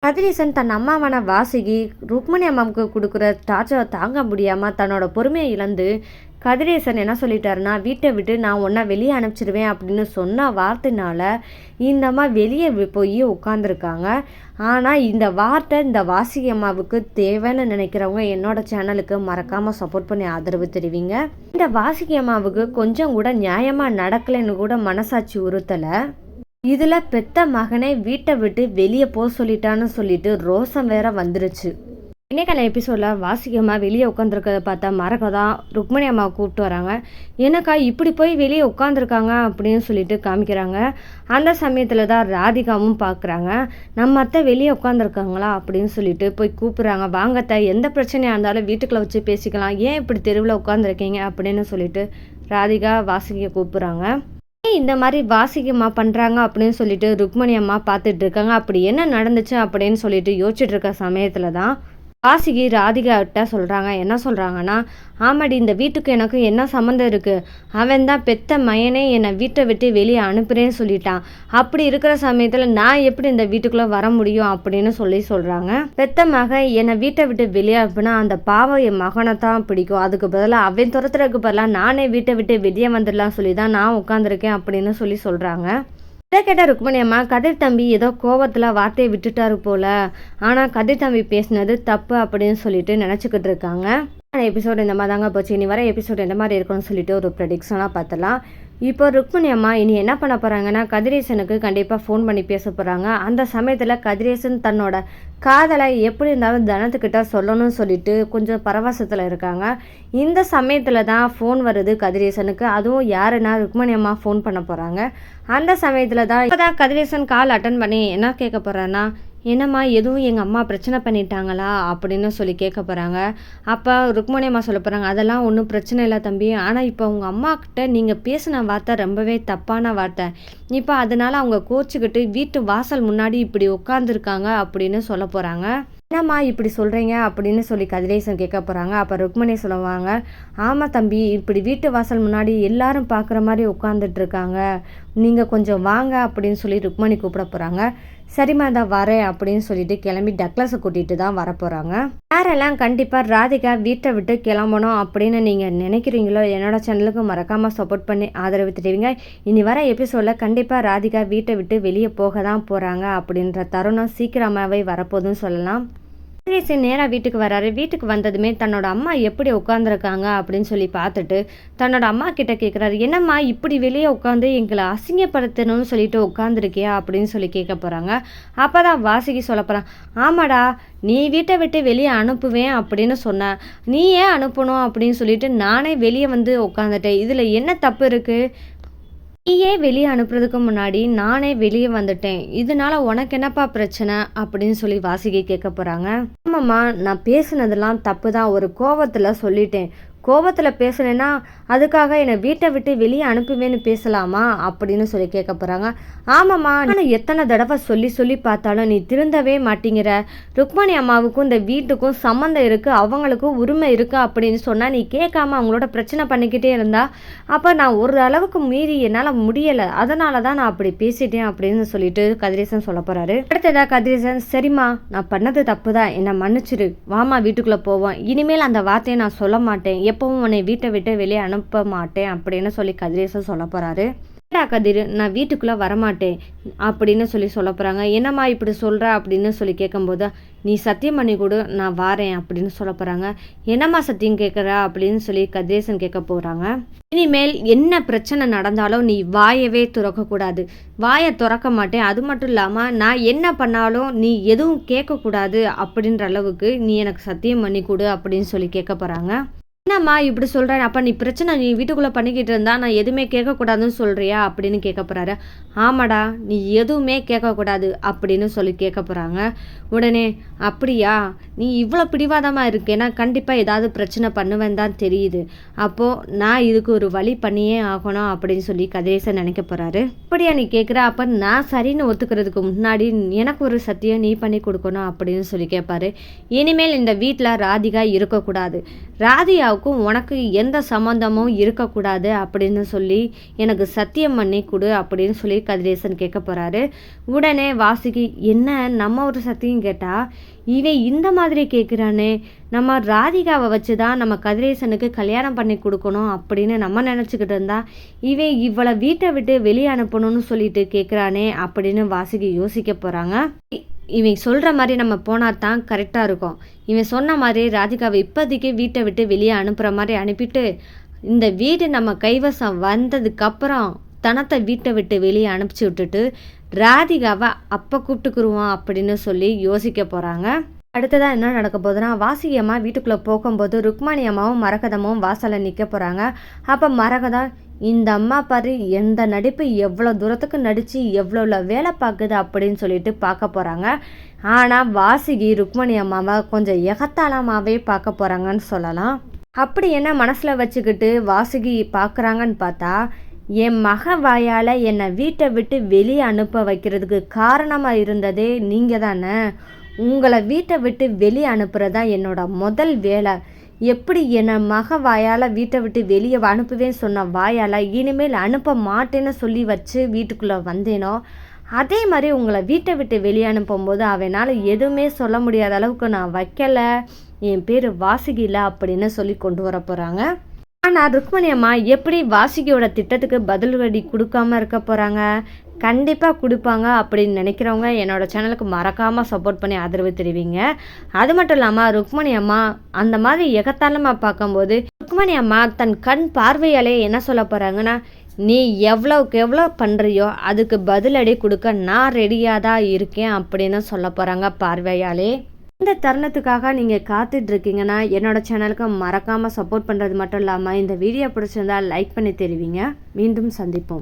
கதிரேசன் தன் அம்மாவான வாசுகி ருக்மணி அம்மாவுக்கு கொடுக்குற டார்ச்சரை தாங்க முடியாமல் தன்னோட பொறுமையை இழந்து கதிரேசன் என்ன சொல்லிட்டாருன்னா, வீட்டை விட்டு நான் ஒன்றா வெளியே அனுப்பிச்சிடுவேன் அப்படின்னு சொன்ன வார்த்தைனால இந்த அம்மா வெளியே போய் உட்காந்துருக்காங்க. ஆனால் இந்த வார்த்தை இந்த வாசுகி அம்மாவுக்கு தேவைன்னு நினைக்கிறவங்க என்னோட சேனலுக்கு மறக்காமல் சப்போர்ட் பண்ணி ஆதரவு தெரிவிங்க. இந்த வாசுகி அம்மாவுக்கு கொஞ்சம் கூட நியாயமாக நடக்கலைன்னு கூட மனசாட்சி உறுத்தலை. இதில் பெத்த மகனை வீட்டை விட்டு வெளியே போக சொல்லிட்டான்னு சொல்லிட்டு ரோசம் வேற வந்துருச்சு. இன்னைக்கான எபிசோடில் வாசுகி அம்மா வெளியே உட்காந்துருக்கிறத பார்த்தா மரகதா ருக்மணி அம்மாவை கூப்பிட்டு வராங்க. எனக்கா இப்படி போய் வெளியே உட்காந்துருக்காங்க அப்படின்னு சொல்லிட்டு காமிக்கிறாங்க. அந்த சமயத்தில் தான் ராதிகாவும் பார்க்குறாங்க. நம்ம அத்தை வெளியே உட்காந்துருக்காங்களா அப்படின்னு சொல்லிட்டு போய் கூப்பிட்றாங்க. வாங்கத்தை, எந்த பிரச்சனையாக இருந்தாலும் வீட்டுக்குள்ளே வச்சு பேசிக்கலாம், ஏன் இப்படி தெருவில் உட்காந்துருக்கீங்க அப்படின்னு சொல்லிட்டு ராதிகா வாசுகியை கூப்பிட்றாங்க. இந்த மாதிரி வாசுகி அம்மா பண்ணுறாங்க அப்படின்னு சொல்லிட்டு ருக்மணி அம்மா பார்த்துட்டு இருக்காங்க. அப்படி என்ன நடந்துச்சு அப்படின்னு சொல்லிட்டு யோசிச்சுட்டு இருக்க சமயத்தில் தான் வாசுகி ராதிகாட்ட சொல்கிறாங்க. என்ன சொல்கிறாங்கன்னா, ஆமாடி, இந்த வீட்டுக்கு எனக்கு என்ன சம்மந்தம் இருக்குது, அவன் தான் பெத்த மயனே என்னை வீட்டை விட்டு வெளியே அனுப்புகிறேன்னு சொல்லிட்டான். அப்படி இருக்கிற சமயத்தில் நான் எப்படி இந்த வீட்டுக்குள்ளே வர முடியும் அப்படின்னு சொல்கிறாங்க. பெத்த மகன் என்னை வீட்டை விட்டு வெளியே அனுப்புனா அந்த பாவம் என் மகனை தான் பிடிக்கும், அதுக்கு பதிலாக அவன் துரத்துறதுக்கு பதிலாக நானே வீட்டை விட்டு வெளியே வந்துடலாம் சொல்லி தான் நான் உட்காந்துருக்கேன் அப்படின்னு சொல்கிறாங்க. இதை கேட்ட ருக்மணி அம்மா, கதிர் தம்பி ஏதோ கோவத்தில் வார்த்தையை விட்டுட்டாரு போல, ஆனால் கதிர் தம்பி பேசினது தப்பு அப்படின்னு சொல்லிட்டு நினச்சிக்கிட்டு இருக்காங்க. எபிசோடு இந்த மாதிரி தாங்க போச்சு. இனி வர எபிசோடு எந்த மாதிரி இருக்குன்னு சொல்லிட்டு ஒரு ப்ரெடிக்ஷனாக பார்த்தலாம். இப்போ ருக்மணி அம்மா இனி என்ன பண்ண போகிறாங்கன்னா, கதிரேசனுக்கு கண்டிப்பாக ஃபோன் பண்ணி பேச போகிறாங்க. அந்த சமயத்தில் கதிரேசன் தன்னோட காதலை எப்படி இருந்தாலும் தனத்துக்கிட்ட சொல்லணும்னு சொல்லிட்டு கொஞ்சம் பரவசத்தில் இருக்காங்க. இந்த சமயத்தில் தான் ஃபோன் வருது கதிரேசனுக்கு. அதுவும் யாருன்னா ருக்மணி அம்மா ஃபோன் பண்ண போகிறாங்க. அந்த சமயத்தில் தான் இப்போ தான் கதிரேசன் கால் அட்டன் பண்ணி என்ன கேட்க போகிறான்னா, என்னம்மா எதுவும் எங்கள் அம்மா பிரச்சனை பண்ணிட்டாங்களா அப்படின்னு சொல்லி கேட்க போகிறாங்க. அப்போ ருக்மணி அம்மா சொல்ல போகிறாங்க, அதெல்லாம் ஒன்றும் பிரச்சனை இல்லை தம்பி, ஆனால் இப்போ உங்கள் அம்மாக்கிட்ட நீங்கள் பேசின வார்த்தை ரொம்பவே தப்பான வார்த்தை, இப்போ அதனால் அவங்க கோச்சிக்கிட்டு வீட்டு வாசல் முன்னாடி இப்படி உட்காந்துருக்காங்க அப்படின்னு சொல்ல போகிறாங்க. என்னம்மா இப்படி சொல்கிறீங்க அப்படின்னு சொல்லி கதிரேசன் கேட்க போகிறாங்க. அப்போ ருக்மணி சொல்லுவாங்க, ஆமாம் தம்பி, இப்படி வீட்டு வாசல் முன்னாடி எல்லாரும் பார்க்குற மாதிரி உட்காந்துட்ருக்காங்க, நீங்கள் கொஞ்சம் வாங்க அப்படின்னு சொல்லி ருக்மணி கூப்பிட போகிறாங்க. சரிம்மா தான் வரேன் அப்படின்னு சொல்லிட்டு கிளம்பி டக்ளஸை கூட்டிகிட்டு தான் வரப்போகிறாங்க. யாரெல்லாம் கண்டிப்பாக ராதிகா வீட்டை விட்டு கிளம்பணும் அப்படின்னு நீங்கள் நினைக்கிறீங்களோ என்னோட சேனலுக்கு மறக்காமல் சப்போர்ட் பண்ணி ஆதரவு தெரிவிங்க. இனி வர எபிசோடில் கண்டிப்பாக ராதிகா வீட்டை விட்டு வெளியே போக தான் போகிறாங்க அப்படின்ற தருணம் சீக்கிரமாகவே வரப்போகுதுன்னு சொல்லலாம். கதிரேசன் நேராக வீட்டுக்கு வராரு. வீட்டுக்கு வந்ததுமே தன்னோட அம்மா எப்படி உட்காந்துருக்காங்க அப்படின்னு சொல்லி பார்த்துட்டு தன்னோட அம்மா கிட்ட கேட்குறாரு, என்னம்மா இப்படி வெளியே உட்காந்து எங்களை அசிங்கப்படுத்தணும்னு சொல்லிட்டு உட்காந்துருக்கியா அப்படின்னு சொல்லி கேட்க போகிறாங்க. அப்போ தான் வாசுகி சொல்ல போகிறான், ஆமாடா, நீ வீட்டை விட்டு வெளியே அனுப்புவேன் அப்படின்னு சொன்ன, நீ ஏன் அனுப்பணும் அப்படின்னு சொல்லிட்டு நானே வெளியே வந்து உட்காந்துட்டேன், இதில் என்ன தப்பு இருக்குது, நீயே வெளியே அனுப்புறதுக்கு முன்னாடி நானே வெளியே வந்துட்டேன், இதனால உனக்கு என்னப்பா பிரச்சனை அப்படின்னு சொல்லி வாசுகி கேட்க போகிறாங்க. ஆமாம்மா, நான் பேசுனதெல்லாம் தப்பு தான், ஒரு கோபத்தில் சொல்லிட்டேன், கோபத்தில் பேசுனேன்னா அதுக்காக என்னை வீட்டை விட்டு வெளியே அனுப்புவேன்னு பேசலாமா அப்படின்னு சொல்லி கேட்க போகிறாங்க. ஆமாம்மா, நான் எத்தனை தடவை சொல்லி பார்த்தாலும் நீ திருந்தவே மாட்டேங்கிற, ருக்மணி அம்மாவுக்கும் இந்த வீட்டுக்கும் சம்மந்தம் இருக்குது, அவங்களுக்கும் உரிமை இருக்குது அப்படின்னு சொன்னால் நீ கேட்காம அவங்களோட பிரச்சனை பண்ணிக்கிட்டே இருந்தா அப்போ நான் ஒரு அளவுக்கு மீறி என்னால் முடியலை, அதனால தான் நான் அப்படி பேசிட்டேன் அப்படின்னு சொல்லிட்டு கதிரேசன் சொல்ல போகிறாரு. அடுத்ததா கதிரேசன், சரிம்மா நான் பண்ணது தப்பு தான், என்னை மன்னிச்சிரு, வாமா வீட்டுக்குள்ளே போவோம், இனிமேல் அந்த வார்த்தையை நான் சொல்ல மாட்டேன், எப்பவும் உன்னை வீட்டை விட்டு வெளியே அனுப்ப மாட்டேன் அப்படின்னு சொல்லி கதிரேசன் சொல்ல போகிறாரு. கதிர், நான் வீட்டுக்குள்ளே வரமாட்டேன் அப்படின்னு சொல்ல போகிறாங்க. என்னம்மா இப்படி சொல்கிற அப்படின்னு சொல்லி கேட்கும்போது, நீ சத்தியம் பண்ணி கொடு, நான் வாரேன் அப்படின்னு சொல்ல போகிறாங்க. என்னம்மா சத்தியம் கேட்குற அப்படின்னு சொல்லி கதிரேசன் கேட்க போகிறாங்க. இனிமேல் என்ன பிரச்சனை நடந்தாலும் நீ வாயவே திறக்கக்கூடாது, வாயை திறக்க மாட்டேன், அது மட்டும் இல்லாமல் நான் என்ன பண்ணாலும் நீ எதுவும் கேட்கக்கூடாது அப்படின்ற அளவுக்கு நீ எனக்கு சத்தியம் பண்ணி கொடு அப்படின்னு சொல்லி கேட்க போகிறாங்க. என்னம்மா இப்படி சொல்கிறேன், அப்போ நீ பிரச்சனை நீ வீட்டுக்குள்ளே பண்ணிக்கிட்டு இருந்தா நான் எதுவுமே கேட்கக்கூடாதுன்னு சொல்கிறியா அப்படின்னு கேட்க போகிறாரு. ஆமாடா, நீ எதுவுமே கேட்கக்கூடாது அப்படின்னு சொல்லி கேட்க போகிறாங்க. உடனே, அப்படியா, நீ இவ்வளோ பிடிவாதமாக இருக்கேன்னா கண்டிப்பாக ஏதாவது பிரச்சனை பண்ணுவேன் தான் தெரியுது, அப்போது நான் இதுக்கு ஒரு வழி பண்ணியே ஆகணும் அப்படின்னு சொல்லி கதிரேசன் நினைக்க போகிறாரு. அப்படியா நீ கேட்குற, அப்போ நான் சரின்னு ஒத்துக்கிறதுக்கு முன்னாடி எனக்கு ஒரு சத்தியம் நீ பண்ணி கொடுக்கணும் அப்படின்னு சொல்லி கேட்பாரு. இனிமேல் இந்த வீட்டில் ராதிகா இருக்கக்கூடாது, ராதிகா ராதிகாவுக்கும் உனக்கு எந்த சம்மந்தமும் இருக்கக்கூடாது அப்படின்னு சொல்லி எனக்கு சத்தியம் பண்ணி கொடு அப்படின்னு சொல்லி கதிரேசன் கேட்க போகிறாரு. உடனே வாசுகி என்ன நம்ம ஒரு சத்தியம் கேட்டால் இவன் இந்த மாதிரி கேட்குறானே, நம்ம ராதிகாவை வச்சு தான் நம்ம கதிரேசனுக்கு கல்யாணம் பண்ணி கொடுக்கணும் அப்படின்னு நம்ம நினச்சிக்கிட்டு இருந்தா இவன் இவளை வீட்டை விட்டு வெளியே அனுப்பணும்னு சொல்லிட்டு கேட்குறானே அப்படின்னு வாசுகி யோசிக்க போகிறாங்க. இவன் சொல்கிற மாதிரி நம்ம போனால் தான் கரெக்டாக இருக்கும். இவன் சொன்ன மாதிரி ராதிகாவை இப்போதைக்கு வீட்டை விட்டு வெளியே அனுப்புகிற மாதிரி அனுப்பிட்டு இந்த வீடு நம்ம கைவசம் வந்ததுக்கப்புறம் தனத்தை வீட்டை விட்டு வெளியே அனுப்பிச்சி விட்டுட்டு ராதிகாவை அப்போ கூப்பிட்டுக்குருவோம் அப்படின்னு சொல்லி யோசிக்க போகிறாங்க. அடுத்ததாக என்ன நடக்க போகுதுன்னா, வாசுகி அம்மா வீட்டுக்குள்ளே போகும்போது ருக்மணி அம்மாவும் மரகதமும் வாசலில் நிற்க போகிறாங்க. அப்போ மரகதம் இந்த அம்மா பாரு எந்த நடிப்பு எவ்வளோ தூரத்துக்கு நடித்து எவ்வளோ வேலை பார்க்குது அப்படின்னு சொல்லிட்டு பார்க்க போகிறாங்க. ஆனால் வாசுகி ருக்மணி அம்மாவை கொஞ்சம் எகத்தாளமாகவே பார்க்க போகிறாங்கன்னு சொல்லலாம். அப்படி என்ன மனசில் வச்சுக்கிட்டு வாசுகி பார்க்குறாங்கன்னு பார்த்தா, என் மக வாயால் என்னை வீட்டை விட்டு வெளியே அனுப்ப வைக்கிறதுக்கு காரணமாக இருந்ததே நீங்கள் தானே. உங்களை வீட்டை விட்டு வெளியே அனுப்புறது தான் என்னோட முதல் வேலை. எப்படி என்னை மக வாயால் வீட்டை விட்டு வெளியே அனுப்புவேன்னு சொன்ன வாயால் இனிமேல் அனுப்ப மாட்டேன்னு சொல்லி வச்சு வீட்டுக்குள்ளே வந்தேனோ அதே மாதிரி உங்களை வீட்டை விட்டு வெளியே அனுப்பும்போது அவனால் எதுவுமே சொல்ல முடியாத அளவுக்கு நான் வைக்கலை, என் பேர் வாசுகி இல்லை அப்படின்னு சொல்லி கொண்டு வர போகிறாங்க. ஆனால் ருக்மணி அம்மா எப்படி வாசுகியோட திட்டத்துக்கு பதிலடி கொடுக்காம இருக்க போகிறாங்க? கண்டிப்பாக கொடுப்பாங்க அப்படின்னு நினைக்கிறவங்க என்னோடய சேனலுக்கு மறக்காமல் சப்போர்ட் பண்ணி ஆதரவு தெரிவிங்க. அது மட்டும் இல்லாமல் ருக்மணி அம்மா அந்த மாதிரி எகத்தாளமாக பார்க்கும்போது ருக்மணி அம்மா தன் கண் பார்வையாலே என்ன சொல்ல போகிறாங்கன்னா, நீ எவ்வளோக்கு எவ்வளோ பண்ணுறியோ அதுக்கு பதிலடி கொடுக்க நான் ரெடியாக தான் இருக்கேன் அப்படின்னு சொல்ல போகிறாங்க பார்வையாலே. இந்த தருணத்துக்காக நீங்கள் காத்துட்ருக்கீங்கன்னா என்னோடய சேனலுக்கு மறக்காமல் சப்போர்ட் பண்ணுறது மட்டும் இல்லாமல் இந்த வீடியோ பிடிச்சிருந்தால் லைக் பண்ணி தெரிவிங்க. மீண்டும் சந்திப்போம்.